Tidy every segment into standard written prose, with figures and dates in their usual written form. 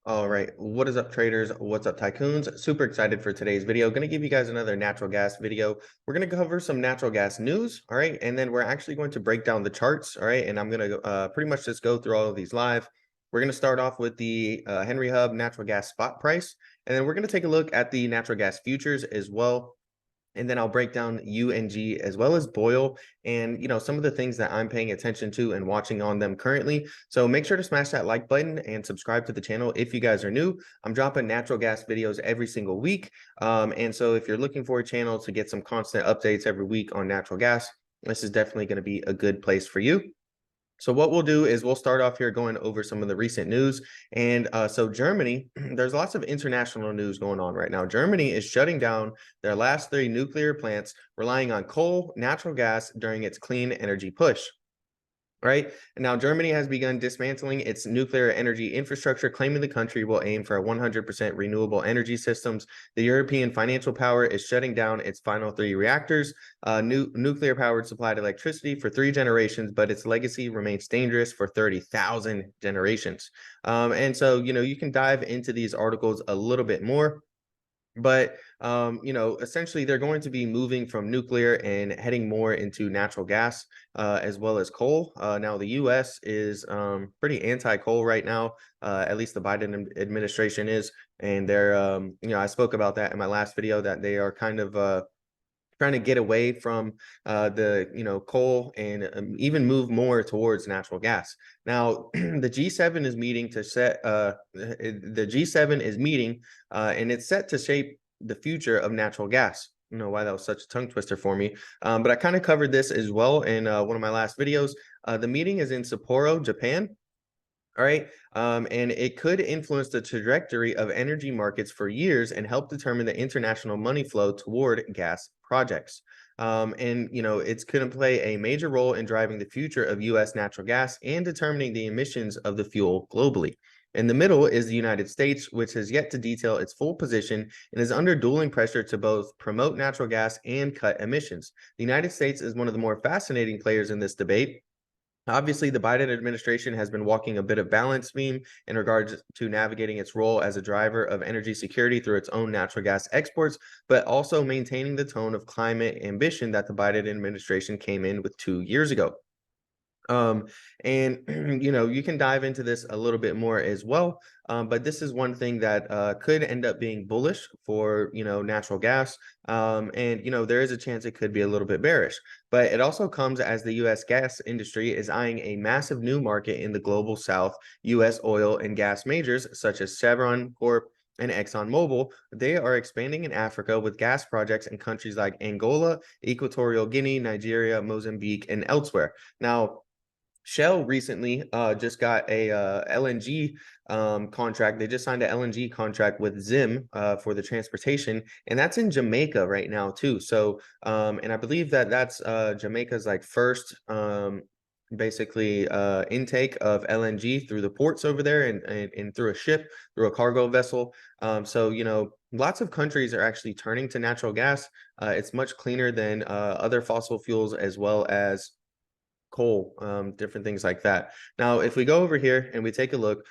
All right, what is up, traders? What's up, tycoons? Super excited for today's video. Going to give you guys another natural gas video. We're going to cover some natural gas news, all right, and then we're actually going to break down the charts, all right, and I'm going to pretty much just go through all of these live. We're going to start off with the Henry Hub natural gas spot price, and then we're going to take a look at the natural gas futures as well. And then I'll break down UNG as well as Boyle and some of the things that I'm paying attention to and watching on them currently. So make sure to smash that like button and subscribe to the channel if you guys are new. I'm dropping natural gas videos every single week. And so if you're looking for a channel to get some constant updates every week on natural gas, this is definitely going to be a good place for you. So what we'll do is we'll start off here going over some of the recent news. And so Germany, there's lots of international news going on right now. Germany is shutting down their last 3 nuclear plants, relying on coal, natural gas during its clean energy push. Right. And now Germany has begun dismantling its nuclear energy infrastructure, claiming the country will aim for 100% renewable energy systems. The European financial power is shutting down its final 3 reactors, nuclear powered supplied electricity for 3 generations, but its legacy remains dangerous for 30,000 generations. And so, you can dive into these articles a little bit more. But essentially they're going to be moving from nuclear and heading more into natural gas as well as coal. Now the US is pretty anti-coal right now, at least the Biden administration is, and they're I spoke about that in my last video, that they are kind of trying to get away from the coal and even move more towards natural gas. Now the G7 is meeting to set the G7 is meeting and it's set to shape the future of natural gas. I don't know why that was such a tongue twister for me, but I kind of covered this as well in one of my last videos. The meeting is in Sapporo, Japan. All right. And it could influence the trajectory of energy markets for years and help determine the international money flow toward gas projects. And it's going to play a major role in driving the future of U.S. natural gas and determining the emissions of the fuel globally. In the middle is the United States, which has yet to detail its full position and is under dueling pressure to both promote natural gas and cut emissions. The United States is one of the more fascinating players in this debate. Obviously, the Biden administration has been walking a bit of balance beam in regards to navigating its role as a driver of energy security through its own natural gas exports, but also maintaining the tone of climate ambition that the Biden administration came in with 2 years ago. Um, and you can dive into this a little bit more as well. But this is one thing that could end up being bullish for natural gas. And there is a chance it could be a little bit bearish. But it also comes as the U.S. gas industry is eyeing a massive new market in the global south. U.S. oil and gas majors such as Chevron Corp and ExxonMobil, they are expanding in Africa with gas projects in countries like Angola, Equatorial Guinea, Nigeria, Mozambique, and elsewhere. Now, Shell recently just got a LNG contract. They just signed an LNG contract with Zim for the transportation, and that's in Jamaica right now too. So, and I believe that that's Jamaica's like first basically intake of LNG through the ports over there and through a ship, through a cargo vessel. So, lots of countries are actually turning to natural gas. It's much cleaner than other fossil fuels as well as coal, different things like that. Now, if we go over here and we take a look,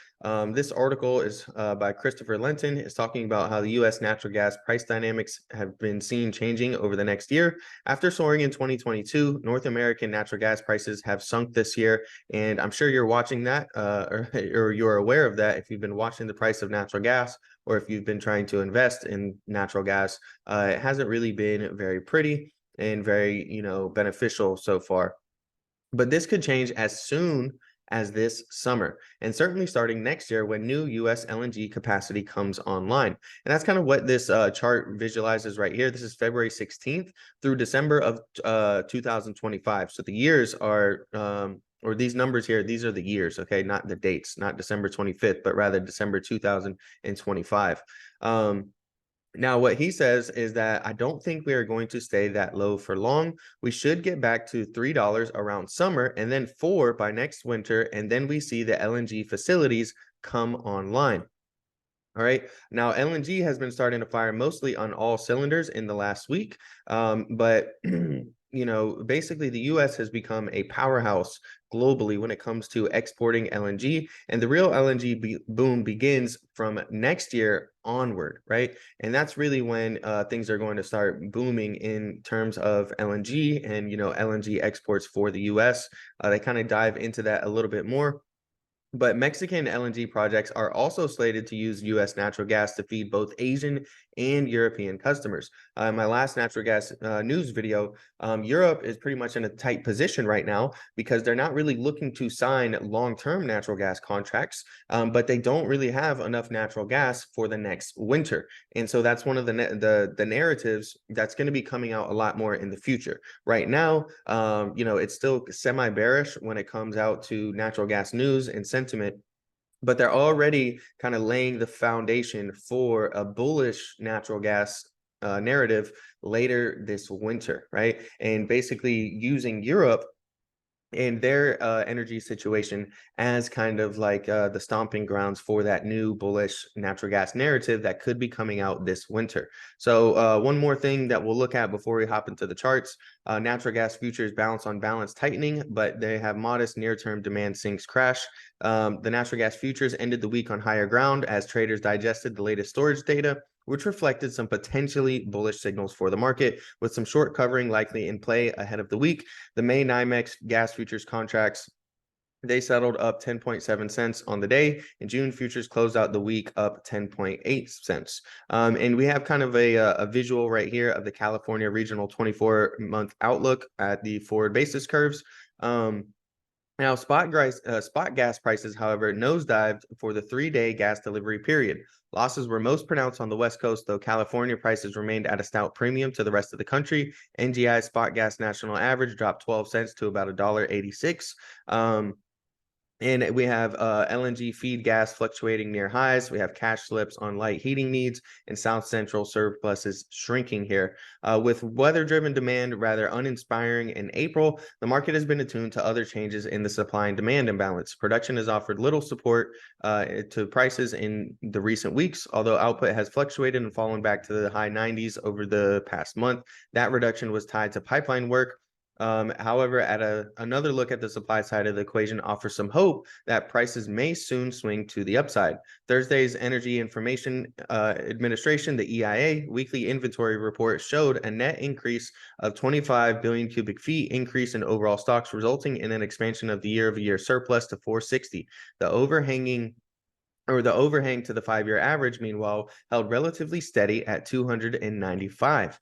this article is by Christopher Lenton. Is talking about how the U.S. natural gas price dynamics have been seen changing over the next year. After soaring in 2022, North American natural gas prices have sunk this year, and I'm sure you're watching that or you're aware of that if you've been watching the price of natural gas or if you've been trying to invest in natural gas. It hasn't really been very pretty and very, beneficial so far. But this could change as soon as this summer, and certainly starting next year when new U.S. LNG capacity comes online. And that's kind of what this chart visualizes right here. This is February 16th through December of 2025. So the years are, or these numbers here, these are the years, okay? Not the dates, not December 25th, but rather December 2025. Now, what he says is that I don't think we are going to stay that low for long. We should get back to $3 around summer and then 4 by next winter. And then we see the LNG facilities come online. All right. Now, LNG has been starting to fire mostly on all cylinders in the last week. But basically the US has become a powerhouse globally when it comes to exporting LNG, and the real LNG boom begins from next year onward, right? And that's really when things are going to start booming in terms of LNG and, LNG exports for the US. They kind of dive into that a little bit more. But Mexican LNG projects are also slated to use U.S. natural gas to feed both Asian and European customers. In my last natural gas news video, Europe is pretty much in a tight position right now because they're not really looking to sign long-term natural gas contracts, but they don't really have enough natural gas for the next winter. And so that's one of the narratives that's going to be coming out a lot more in the future. Right now, it's still semi-bearish when it comes out to natural gas news and sentiment, but they're already kind of laying the foundation for a bullish natural gas narrative later this winter, right? And basically using Europe and their energy situation as kind of like the stomping grounds for that new bullish natural gas narrative that could be coming out this winter. So one more thing that we'll look at before we hop into the charts, natural gas futures bounce on balance tightening, but they have modest near-term demand sinks crash. The natural gas futures ended the week on higher ground as traders digested the latest storage data, which reflected some potentially bullish signals for the market, with some short covering likely in play ahead of the week. The May NYMEX gas futures contracts, they settled up 10.7 cents on the day, and June futures closed out the week up 10.8 cents. And we have kind of a visual right here of the California regional 24-month outlook at the forward basis curves. Now, spot gas prices, however, nosedived for the 3-day gas delivery period. Losses were most pronounced on the West Coast, though California prices remained at a stout premium to the rest of the country. NGI spot gas national average dropped 12 cents to about $1.86. And we have LNG feed gas fluctuating near highs. We have cash slips on light heating needs, and South Central surpluses shrinking here. With weather-driven demand rather uninspiring in April, the market has been attuned to other changes in the supply and demand imbalance. Production has offered little support to prices in the recent weeks, although output has fluctuated and fallen back to the high 90s over the past month. That reduction was tied to pipeline work. However, another look at the supply side of the equation offers some hope that prices may soon swing to the upside. Thursday's Energy Information Administration, the EIA, weekly inventory report showed a net increase of 25 billion cubic feet increase in overall stocks, resulting in an expansion of the year-over-year surplus to 460. The overhang to the 5-year average, meanwhile, held relatively steady at 295.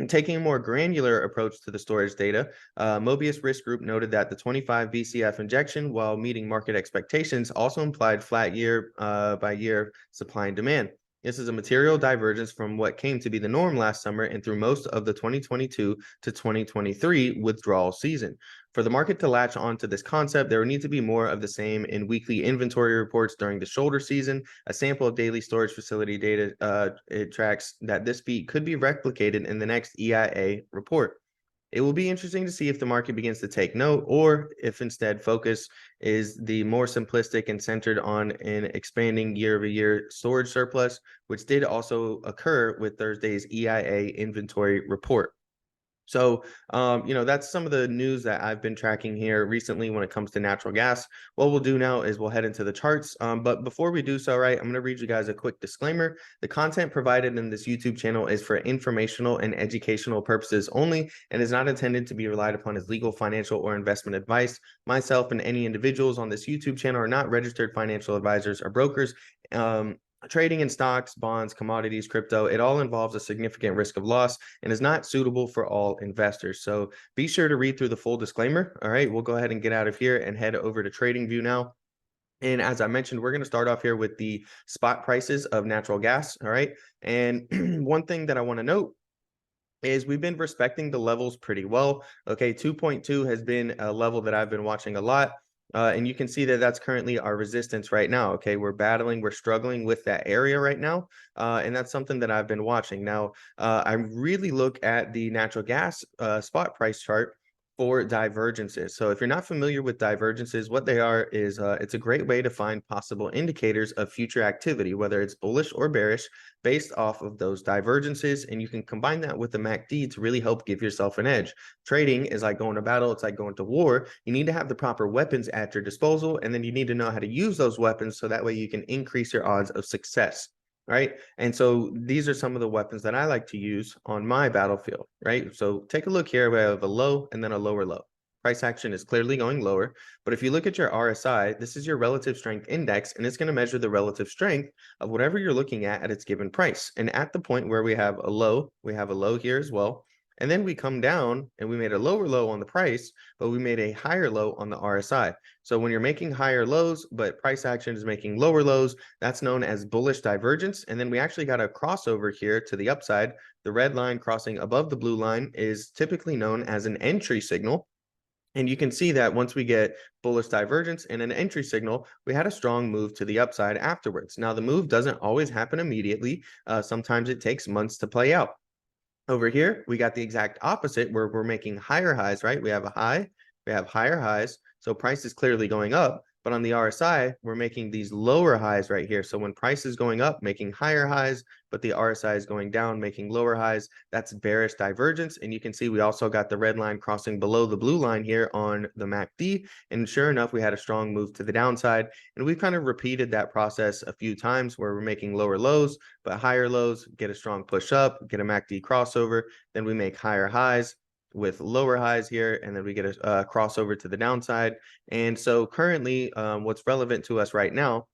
Taking a more granular approach to the storage data, Mobius Risk Group noted that the 25 BCF injection, while meeting market expectations, also implied flat year-by-year supply and demand. This is a material divergence from what came to be the norm last summer and through most of the 2022 to 2023 withdrawal season. For the market to latch onto this concept, there would need to be more of the same in weekly inventory reports during the shoulder season. A sample of daily storage facility data it tracks that this beat could be replicated in the next EIA report. It will be interesting to see if the market begins to take note, or if instead focus is the more simplistic and centered on an expanding year-over-year storage surplus, which did also occur with Thursday's EIA inventory report. So, that's some of the news that I've been tracking here recently when it comes to natural gas. What we'll do now is we'll head into the charts. But before we do so, right, I'm going to read you guys a quick disclaimer. The content provided in this YouTube channel is for informational and educational purposes only and is not intended to be relied upon as legal, financial, or investment advice. Myself and any individuals on this YouTube channel are not registered financial advisors or brokers. Trading in stocks, bonds, commodities, crypto, it all involves a significant risk of loss and is not suitable for all investors. So be sure to read through the full disclaimer. All right, we'll go ahead and get out of here and head over to TradingView now. And as I mentioned, we're going to start off here with the spot prices of natural gas. All right. And one thing that I want to note is we've been respecting the levels pretty well. Okay, 2.2 has been a level that I've been watching a lot. And you can see that that's currently our resistance right now. Okay, we're struggling with that area right now. And that's something that I've been watching. Now, I really look at the natural gas spot price chart. for divergences. So if you're not familiar with divergences, what they are is it's a great way to find possible indicators of future activity, whether it's bullish or bearish, based off of those divergences. And you can combine that with the MACD to really help give yourself an edge. Trading is like going to battle. It's like going to war. You need to have the proper weapons at your disposal, and then you need to know how to use those weapons so that way you can increase your odds of success. Right. And so these are some of the weapons that I like to use on my battlefield. Right. So take a look here. We have a low and then a lower low. Price action is clearly going lower. But if you look at your RSI, this is your relative strength index, and it's going to measure the relative strength of whatever you're looking at its given price. And at the point where we have a low here as well. And then we come down and we made a lower low on the price, but we made a higher low on the RSI. So when you're making higher lows, but price action is making lower lows, that's known as bullish divergence. And then we actually got a crossover here to the upside. The red line crossing above the blue line is typically known as an entry signal. And you can see that once we get bullish divergence and an entry signal, we had a strong move to the upside afterwards. Now, the move doesn't always happen immediately. Sometimes it takes months to play out. Over here, we got the exact opposite where we're making higher highs, right? We have a high, we have higher highs. So price is clearly going up, but on the RSI, we're making these lower highs right here. So when price is going up, making higher highs, but the RSI is going down, making lower highs, that's bearish divergence. And you can see we also got the red line crossing below the blue line here on the MACD. And sure enough, we had a strong move to the downside. And we've kind of repeated that process a few times where we're making lower lows, but higher lows, get a strong push up, get a MACD crossover, then we make higher highs with lower highs here, and then we get a crossover to the downside. And so currently, what's relevant to us right now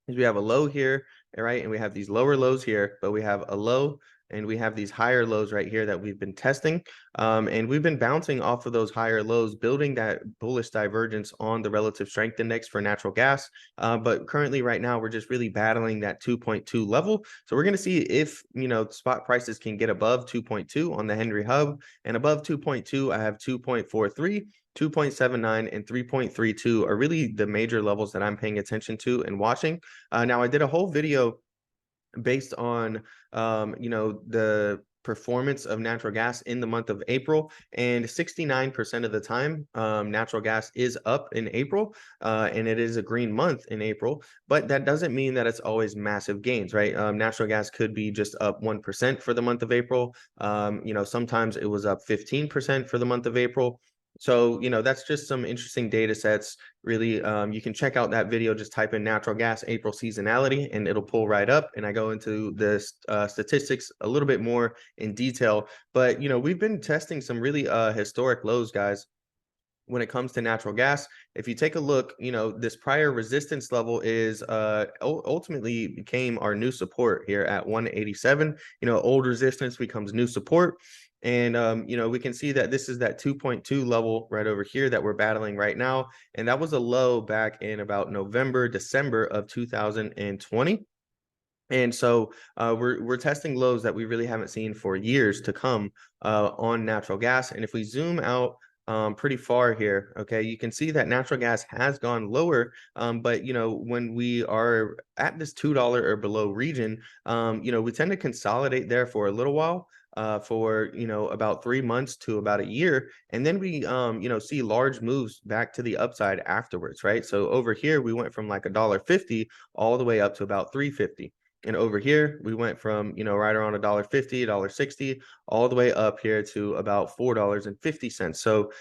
is we have a low here, right? And we have these lower lows here, but we have a low and we have these higher lows right here that we've been testing. And we've been bouncing off of those higher lows, building that bullish divergence on the relative strength index for natural gas. But currently right now, we're just really battling that 2.2 level. So we're going to see if, spot prices can get above 2.2 on the Henry Hub, and above 2.2, I have 2.43. 2.79 and 3.32 are really the major levels that I'm paying attention to and watching. Now, I did a whole video based on, the performance of natural gas in the month of April, and 69% of the time, natural gas is up in April, and it is a green month in April, but that doesn't mean that it's always massive gains, right? Natural gas could be just up 1% for the month of April. Sometimes it was up 15% for the month of April. So, that's just some interesting data sets. Really, you can check out that video. Just type in natural gas April seasonality and it'll pull right up. And I go into the statistics a little bit more in detail. But, we've been testing some really historic lows, guys, when it comes to natural gas. If you take a look, this prior resistance level is ultimately became our new support here at 187. Old resistance becomes new support. And, we can see that this is that 2.2 level right over here that we're battling right now. And that was a low back in about November, December of 2020. And so we're testing lows that we really haven't seen for years to come on natural gas. And if we zoom out pretty far here, okay, you can see that natural gas has gone lower. But, when we are at this $2 or below region, we tend to consolidate there for a little while. For about 3 months to about a year, and then we see large moves back to the upside afterwards, right? So over here we went from like $1.50 all the way up to about $3.50. And over here, we went from, right around $1.50, $1.60, all the way up here to about $4.50. So,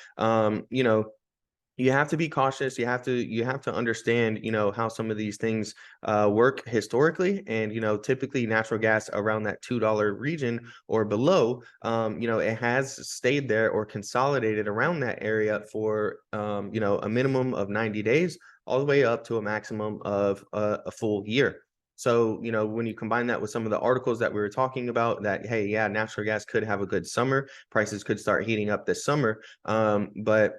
you have to be cautious. You have to understand, how some of these things work historically. And, typically natural gas around that $2 region or below, it has stayed there or consolidated around that area for, a minimum of 90 days, all the way up to a maximum of a full year. So, when you combine that with some of the articles that we were talking about, that, hey, yeah, natural gas could have a good summer, prices could start heating up this summer. But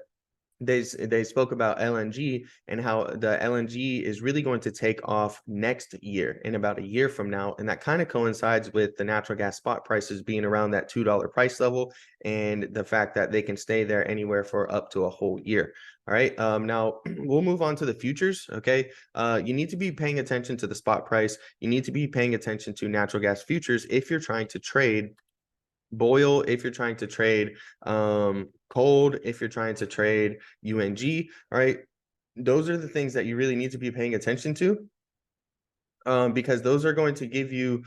they spoke about LNG and how the LNG is really going to take off next year, in about a year from now. And that kind of coincides with the natural gas spot prices being around that $2 price level, and the fact that they can stay there anywhere for up to a whole year. All right. Now we'll move on to the futures. Okay. You need to be paying attention to the spot price. You need to be paying attention to natural gas futures if you're trying to trade boil if you're trying to trade cold, if you're trying to trade UNG. All right, those are the things that you really need to be paying attention to, because those are going to give you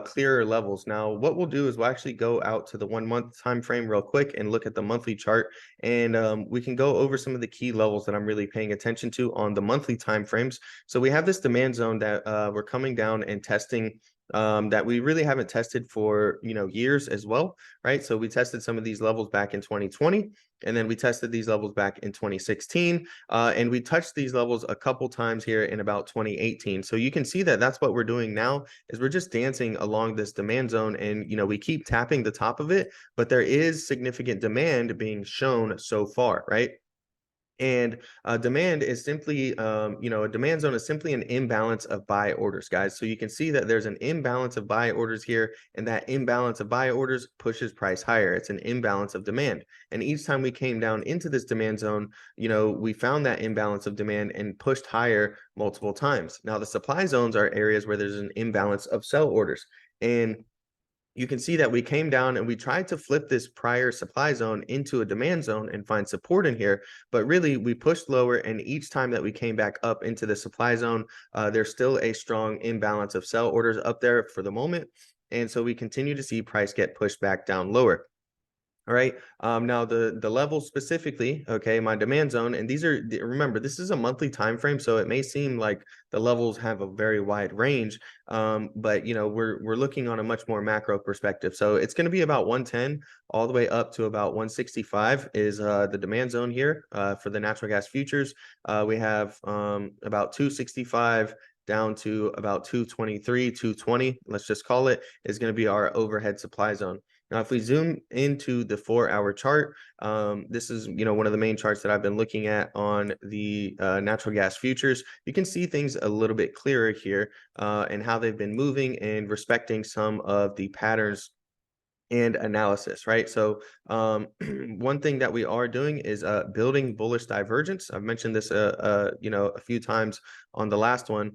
clearer levels. Now, what we'll do is we'll actually go out to the 1 month time frame real quick and look at the monthly chart, and we can go over some of the key levels that I'm really paying attention to on the monthly time frames. So we have this demand zone that we're coming down and testing, that we really haven't tested for years as well, right? So we tested some of these levels back in 2020, and then we tested these levels back in 2016, and we touched these levels a couple times here in about 2018. So you can see that that's what we're doing now, is we're just dancing along this demand zone, and we keep tapping the top of it, but there is significant demand being shown so far, right? And demand is simply, a demand zone is simply an imbalance of buy orders, guys. So you can see that there's an imbalance of buy orders here, and that imbalance of buy orders pushes price higher. It's an imbalance of demand. And each time we came down into this demand zone, we found that imbalance of demand and pushed higher multiple times. Now, the supply zones are areas where there's an imbalance of sell orders. And you can see that we came down and we tried to flip this prior supply zone into a demand zone and find support in here, but really we pushed lower, and each time that we came back up into the supply zone, there's still a strong imbalance of sell orders up there for the moment, and so we continue to see price get pushed back down lower. All right. Now the level specifically, okay, my demand zone, and these are, remember, this is a monthly time frame, so it may seem like the levels have a very wide range, but we're looking on a much more macro perspective. So it's going to be about 110 all the way up to about 165 is the demand zone here for the natural gas futures. We have about 265 down to about 223, 220, let's just call it, is going to be our overhead supply zone. Now, if we zoom into the 4-hour chart, this is one of the main charts that I've been looking at on the natural gas futures. You can see things a little bit clearer here, and how they've been moving and respecting some of the patterns and analysis, right? So one thing that we are doing is building bullish divergence. I've mentioned this a few times on the last one,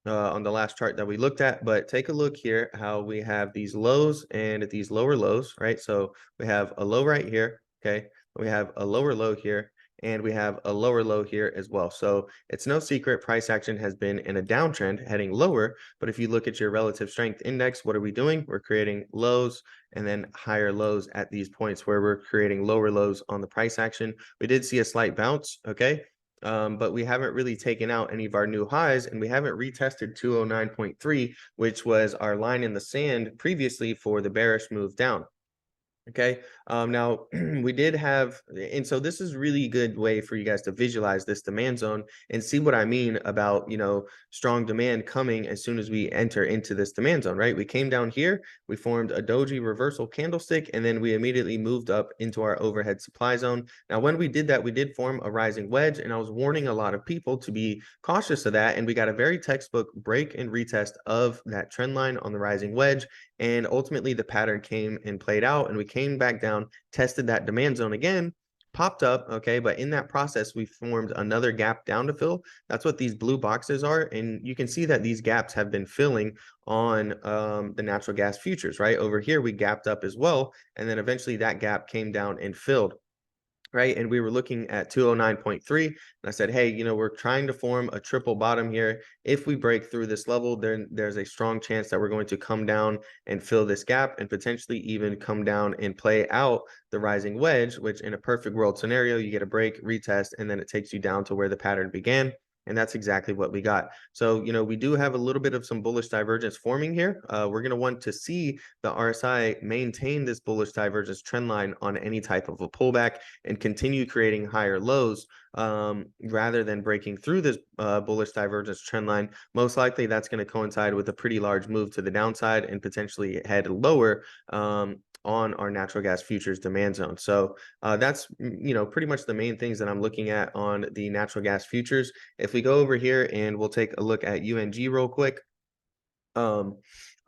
on the last chart that we looked at, but take a look here how we have these lows and these lower lows, right? So we have a low right here, okay? We have a lower low here, and we have a lower low here as well. So it's no secret price action has been in a downtrend heading lower, but if you look at your relative strength index, what are we doing? We're creating lows and then higher lows at these points where we're creating lower lows on the price action. We did see a slight bounce, okay? But we haven't really taken out any of our new highs, and we haven't retested 209.3, which was our line in the sand previously for the bearish move down. Okay. Now we did have, and so this is really good way for you guys to visualize this demand zone and see what I mean about, strong demand coming as soon as we enter into this demand zone, right? We came down here, we formed a doji reversal candlestick, and then we immediately moved up into our overhead supply zone. Now, when we did that, we did form a rising wedge, and I was warning a lot of people to be cautious of that. And we got a very textbook break and retest of that trend line on the rising wedge. And ultimately, the pattern came and played out, and we came back down, tested that demand zone again, popped up, okay? But in that process, we formed another gap down to fill. That's what these blue boxes are. And you can see that these gaps have been filling on the natural gas futures, right? Over here, we gapped up as well. And then eventually that gap came down and filled. Right. And we were looking at 209.3. And I said, hey, we're trying to form a triple bottom here. If we break through this level, then there's a strong chance that we're going to come down and fill this gap and potentially even come down and play out the rising wedge, which in a perfect world scenario, you get a break, retest, and then it takes you down to where the pattern began. And that's exactly what we got. So, we do have a little bit of some bullish divergence forming here. We're going to want to see the RSI maintain this bullish divergence trend line on any type of a pullback and continue creating higher lows, rather than breaking through this bullish divergence trend line. Most likely that's going to coincide with a pretty large move to the downside and potentially head lower on our natural gas futures demand zone. So that's pretty much the main things that I'm looking at on the natural gas futures. If we go over here and we'll take a look at UNG real quick. All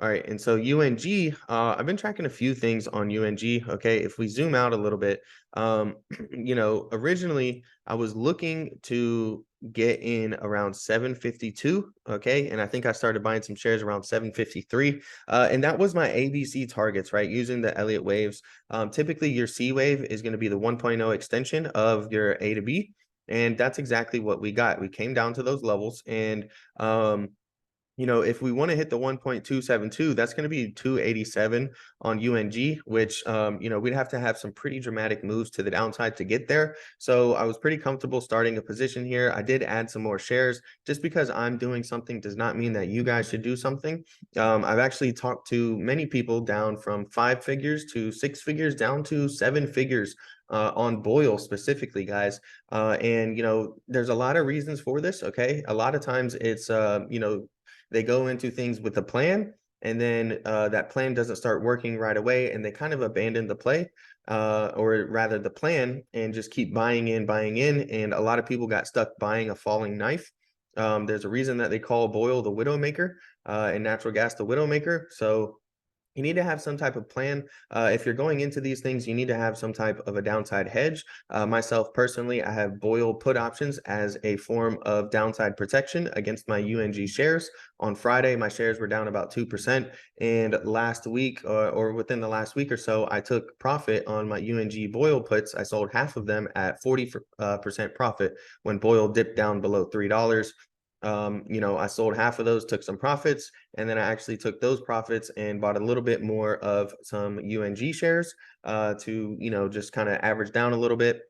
right, and so UNG, I've been tracking a few things on UNG. Okay, if we zoom out a little bit, originally I was looking to get in around 752. Okay. And I think I started buying some shares around 753. And that was my ABC targets, right? Using the Elliott waves. Typically your C wave is going to be the 1.0 extension of your A to B. And that's exactly what we got. We came down to those levels, and if we want to hit the 1.272, that's going to be 287 on UNG, which, we'd have to have some pretty dramatic moves to the downside to get there. So I was pretty comfortable starting a position here. I did add some more shares. Just because I'm doing something does not mean that you guys should do something. I've actually talked to many people down from 5 figures to 6 figures down to 7 figures on Boyle specifically, guys. And, there's a lot of reasons for this. Okay. A lot of times it's, they go into things with a plan, and then that plan doesn't start working right away, and they kind of abandon the play, or rather the plan, and just keep buying in. And a lot of people got stuck buying a falling knife. There's a reason that they call Boyle the Widowmaker, and natural gas the Widowmaker. So you need to have some type of plan. If you're going into these things, you need to have some type of a downside hedge. Myself personally, I have Boyle put options as a form of downside protection against my UNG shares. On Friday, my shares were down about 2%. And last week, or within the last week or so, I took profit on my UNG Boyle puts. I sold half of them at 40% profit when Boyle dipped down below $3. I sold half of those, took some profits, and then I actually took those profits and bought a little bit more of some UNG shares to, just kind of average down a little bit.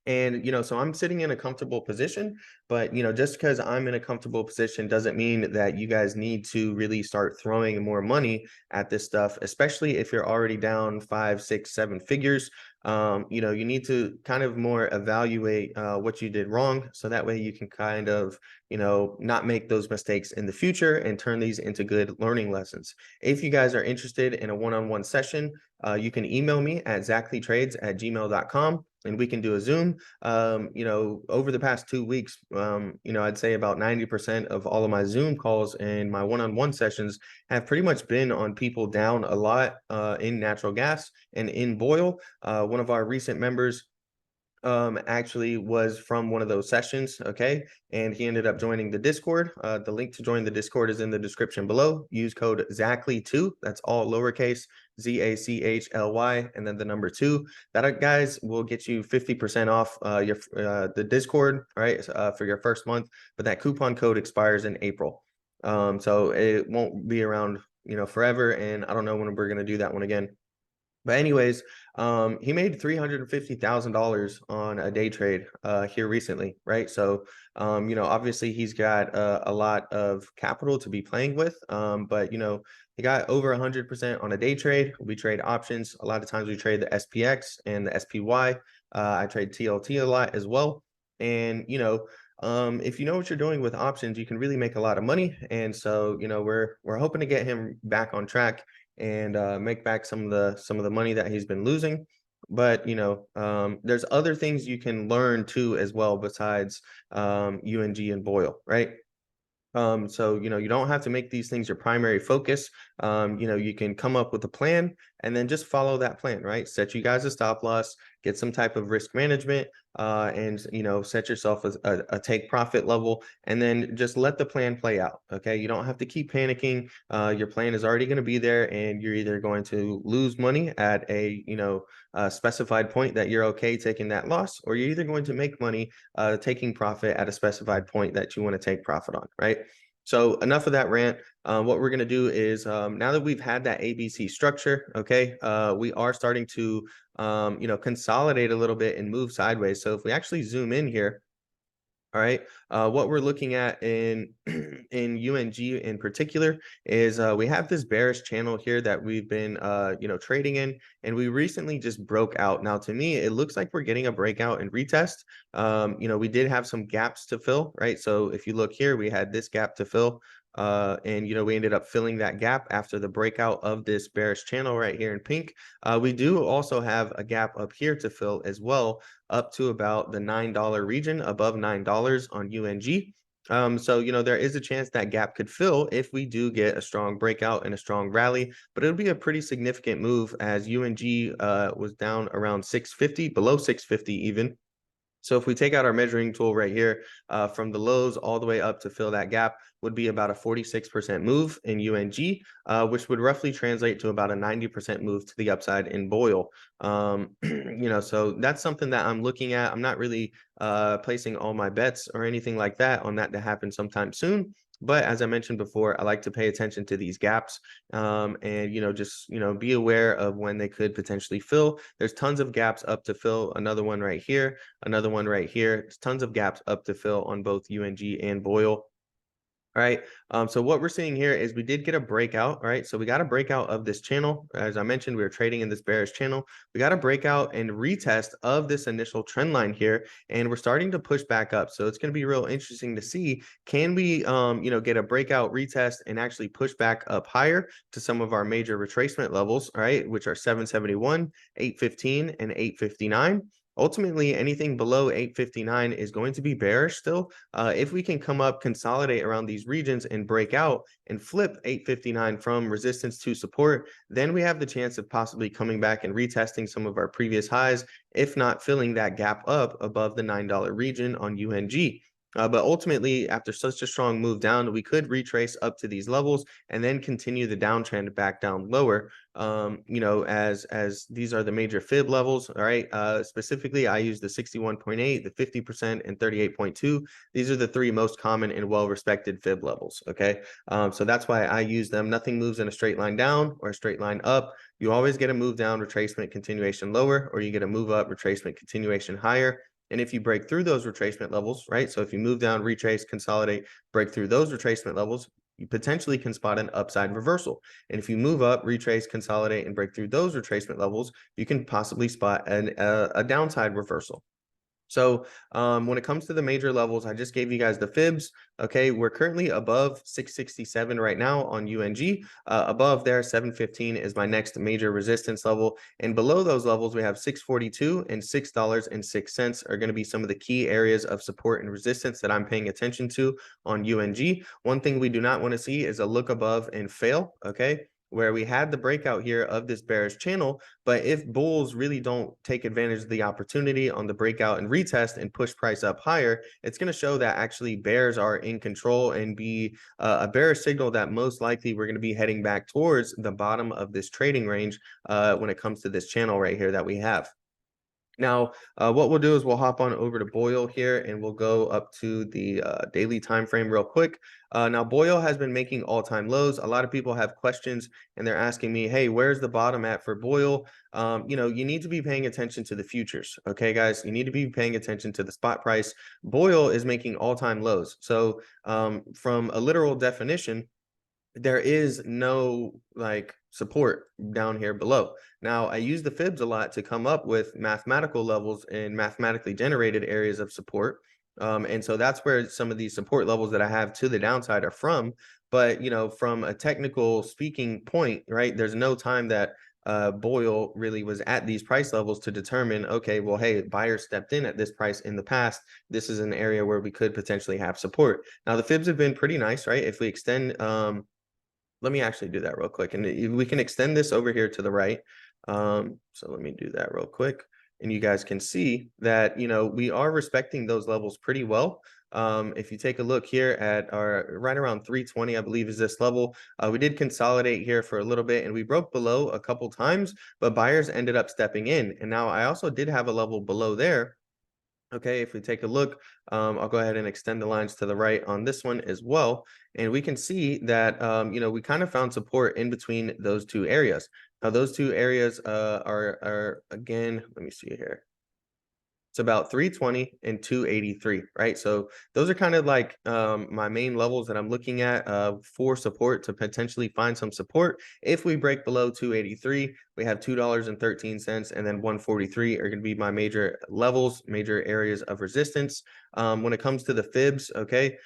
And, so I'm sitting in a comfortable position, but, just because I'm in a comfortable position doesn't mean that you guys need to really start throwing more money at this stuff, especially if you're already down 5, 6, 7 figures. You need to kind of more evaluate what you did wrong. So that way you can kind of, not make those mistakes in the future and turn these into good learning lessons. If you guys are interested in a one-on-one session, you can email me at ZachlyTrades@gmail.com, and we can do a Zoom. Over the past 2 weeks, I'd say about 90% of all of my Zoom calls and my one-on-one sessions have pretty much been on people down a lot in natural gas and in Boyle. One of our recent members actually was from one of those sessions. Okay. And he ended up joining the Discord. The link to join the Discord is in the description below. Use code ZACHLY2. That's all lowercase, ZACHLY, and then the number 2. That, guys, will get you 50% off the Discord, all right, for your first month. But that coupon code expires in April. So it won't be around, forever. And I don't know when we're going to do that one again. But anyways, he made $350,000 on a day trade here recently, right? So, obviously he's got a lot of capital to be playing with, but he got over 100% on a day trade. We trade options. A lot of times we trade the SPX and the SPY. I trade TLT a lot as well, and if you know what you're doing with options, you can really make a lot of money. And so, we're hoping to get him back on track and make back some of the money that he's been losing. But there's other things you can learn too as well besides UNG and Boyle, right? So you don't have to make these things your primary focus. You can come up with a plan and then just follow that plan, right? Set you guys a stop loss, get some type of risk management, and set yourself a take profit level, and then just let the plan play out. Okay, you don't have to keep panicking. Your plan is already going to be there, and you're either going to lose money at a specified point that you're okay taking that loss, or you're either going to make money taking profit at a specified point that you want to take profit on, right? So enough of that rant. What we're going to do is now that we've had that ABC structure, okay, we are starting to, consolidate a little bit and move sideways. So if we actually zoom in here, all right, what we're looking at in in UNG in particular is we have this bearish channel here that we've been trading in, and we recently just broke out. Now, to me, it looks like we're getting a breakout and retest. We did have some gaps to fill, right? So if you look here, we had this gap to fill. And we ended up filling that gap after the breakout of this bearish channel right here in pink. We do also have a gap up here to fill as well, up to about the $9 region, above $9 on UNG. So there is a chance that gap could fill if we do get a strong breakout and a strong rally, but it'll be a pretty significant move as UNG was down around 650, below 650 even. So if we take out our measuring tool right here, from the lows all the way up to fill that gap would be about a 46% move in UNG, which would roughly translate to about a 90% move to the upside in Boyle. So that's something that I'm looking at. I'm not really placing all my bets or anything like that on that to happen sometime soon. But as I mentioned before, I like to pay attention to these gaps, and just be aware of when they could potentially fill. There's tons of gaps up to fill. Another one right here, another one right here. There's tons of gaps up to fill on both UNG and Boyle. All right. So what we're seeing here is we did get a breakout. All right. So we got a breakout of this channel. As I mentioned, we were trading in this bearish channel. We got a breakout and retest of this initial trend line here, and we're starting to push back up. So it's going to be real interesting to see, can we, get a breakout retest and actually push back up higher to some of our major retracement levels, all right, which are 771, 815, and 859. Ultimately, anything below 859 is going to be bearish still. If we can come up, consolidate around these regions and break out and flip 859 from resistance to support, then we have the chance of possibly coming back and retesting some of our previous highs, if not filling that gap up above the $9 region on UNG. But ultimately, after such a strong move down, we could retrace up to these levels and then continue the downtrend back down lower. As these are the major fib levels. All right. Specifically, I use the 61.8, the 50%, and 38.2. These are the three most common and well-respected fib levels. Okay. So that's why I use them. Nothing moves in a straight line down or a straight line up. You always get a move down, retracement, continuation lower, or you get a move up, retracement, continuation higher. And if you break through those retracement levels, right? So if you move down, retrace, consolidate, break through those retracement levels, you potentially can spot an upside reversal. And if you move up, retrace, consolidate, and break through those retracement levels, you can possibly spot a downside reversal. So when it comes to the major levels, I just gave you guys the fibs. Okay, we're currently above 667 right now on UNG. Above there, 715 is my next major resistance level. And below those levels, we have 642 and $6.06 are going to be some of the key areas of support and resistance that I'm paying attention to on UNG. One thing we do not want to see is a look above and fail. Okay, where we had the breakout here of this bearish channel. But if bulls really don't take advantage of the opportunity on the breakout and retest and push price up higher, it's going to show that actually bears are in control and be a bearish signal that most likely we're going to be heading back towards the bottom of this trading range when it comes to this channel right here that we have. Now, what we'll do is we'll hop on over to Boyle here and we'll go up to the daily time frame real quick. Now, Boyle has been making all-time lows. A lot of people have questions and they're asking me, hey, where's the bottom at for Boyle? You need to be paying attention to the futures. Okay, guys, you need to be paying attention to the spot price. Boyle is making all-time lows. So from a literal definition, there is no support down here below. Now, I use the fibs a lot to come up with mathematical levels and mathematically generated areas of support. And so that's where some of these support levels that I have to the downside are from. But, from a technical speaking point, right, there's no time that Boyle really was at these price levels to determine, okay, well, hey, buyers stepped in at this price in the past. This is an area where we could potentially have support. Now, the fibs have been pretty nice, right? If we extend, let me actually do that real quick. And we can extend this over here to the right. So let me do that real quick. And you guys can see that, we are respecting those levels pretty well. If you take a look here at our right around 320, I believe is this level, we did consolidate here for a little bit and we broke below a couple times, but buyers ended up stepping in. And now I also did have a level below there. Okay, if we take a look, I'll go ahead and extend the lines to the right on this one as well. And we can see that, we kind of found support in between those two areas. Now, those two areas are again, let me see here. It's about 320 and 283, right? So those are kind of like my main levels that I'm looking at for support, to potentially find some support. If we break below 283, we have $2.13 and then 143 are going to be my major levels, major areas of resistance. When it comes to the fibs, okay,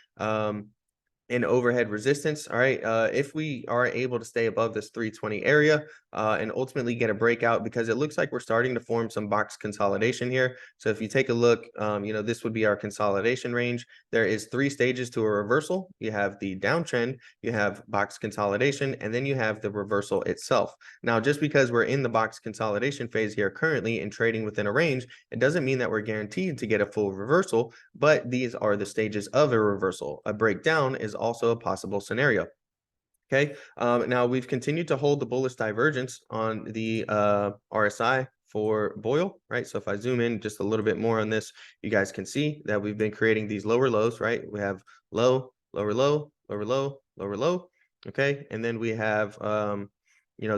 and overhead resistance. All right. If we are able to stay above this 320 area and ultimately get a breakout, because it looks like we're starting to form some box consolidation here. So if you take a look, this would be our consolidation range. There is 3 stages to a reversal. You have the downtrend, you have box consolidation, and then you have the reversal itself. Now, just because we're in the box consolidation phase here currently and trading within a range, it doesn't mean that we're guaranteed to get a full reversal, but these are the stages of a reversal. A breakdown is also a possible scenario. Okay. Now we've continued to hold the bullish divergence on the RSI for Boyle, right? So if I zoom in just a little bit more on this, you guys can see that we've been creating these lower lows, right? We have low, lower low, lower low, lower low. Okay. And then we have,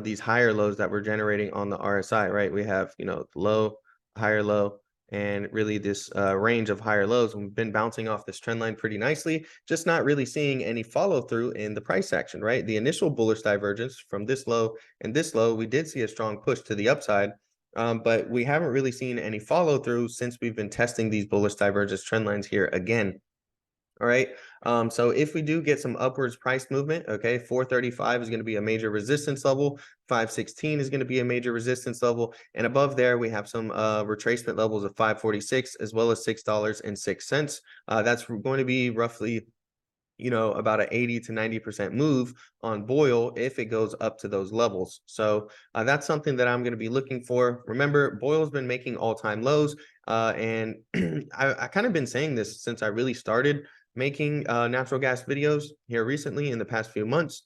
these higher lows that we're generating on the RSI, right? We have, low, higher low, and really this range of higher lows. And we've been bouncing off this trend line pretty nicely, just not really seeing any follow through in the price action, right? The initial bullish divergence from this low and this low, we did see a strong push to the upside, but we haven't really seen any follow through since we've been testing these bullish divergence trend lines here again. All right. So if we do get some upwards price movement, okay, 435 is going to be a major resistance level. 516 is going to be a major resistance level. And above there, we have some retracement levels of 546 as well as $6.06. That's going to be roughly, about an 80 to 90% move on Boyle if it goes up to those levels. So that's something that I'm going to be looking for. Remember, Boyle's been making all-time lows. And I kind of been saying this since I really started making natural gas videos here recently in the past few months.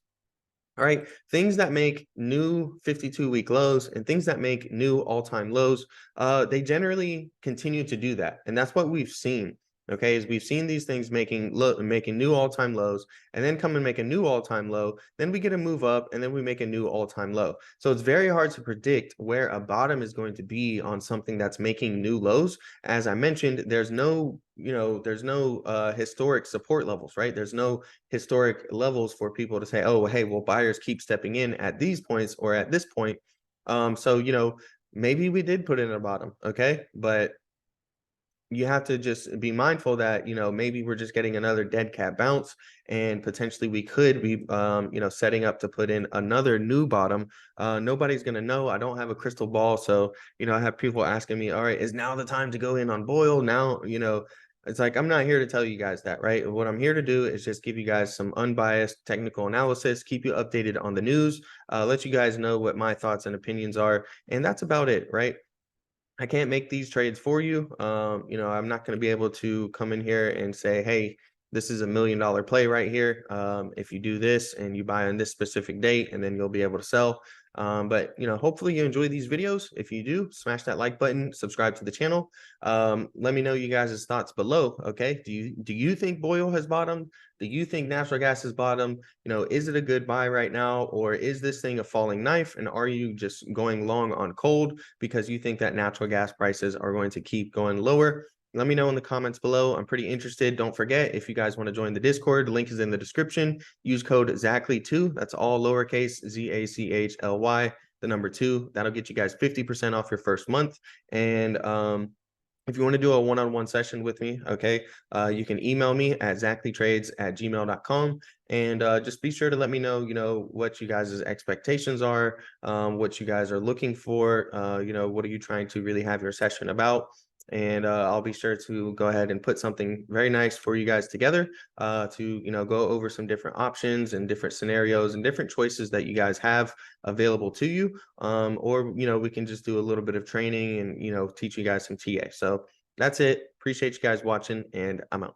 All right, things that make new 52-week lows and things that make new all-time lows, they generally continue to do that, and that's what we've seen. Okay, is we've seen these things making new all-time lows, and then come and make a new all-time low. Then we get a move up, and then we make a new all-time low. So it's very hard to predict where a bottom is going to be on something that's making new lows. As I mentioned, there's no historic support levels, right? There's no historic levels for people to say, oh, hey, well, buyers keep stepping in at these points or at this point. So, maybe we did put in a bottom, okay? But you have to just be mindful that, maybe we're just getting another dead cat bounce and potentially we could be, setting up to put in another new bottom. Nobody's going to know. I don't have a crystal ball. So, I have people asking me, all right, is now the time to go in on Boyle? Now, it's like, I'm not here to tell you guys that, right? What I'm here to do is just give you guys some unbiased technical analysis, keep you updated on the news, let you guys know what my thoughts and opinions are. And that's about it, right? I can't make these trades for you. I'm not going to be able to come in here and say, hey, this is $1 million play right here. If you do this and you buy on this specific date, and then you'll be able to sell. But hopefully you enjoy these videos. If you do, smash that like button, subscribe to the channel. Let me know you guys' thoughts below. Okay. Do you think Boyle has bottomed? Do you think natural gas has bottomed? Is it a good buy right now, or is this thing a falling knife? And are you just going long on cold because you think that natural gas prices are going to keep going lower? Let me know in the comments below. I'm pretty interested. Don't forget, if you guys want to join the Discord, the link is in the description. Use code ZachlyTrades. That's all lowercase, ZACHLY, the number 2. That'll get you guys 50% off your first month. And if you want to do a one-on-one session with me, okay, you can email me at ZachlyTrades@gmail.com. And just be sure to let me know, what you guys' expectations are, what you guys are looking for, what are you trying to really have your session about? And I'll be sure to go ahead and put something very nice for you guys together to, go over some different options and different scenarios and different choices that you guys have available to you. Or, we can just do a little bit of training and, teach you guys some TA. So that's it. Appreciate you guys watching, and I'm out.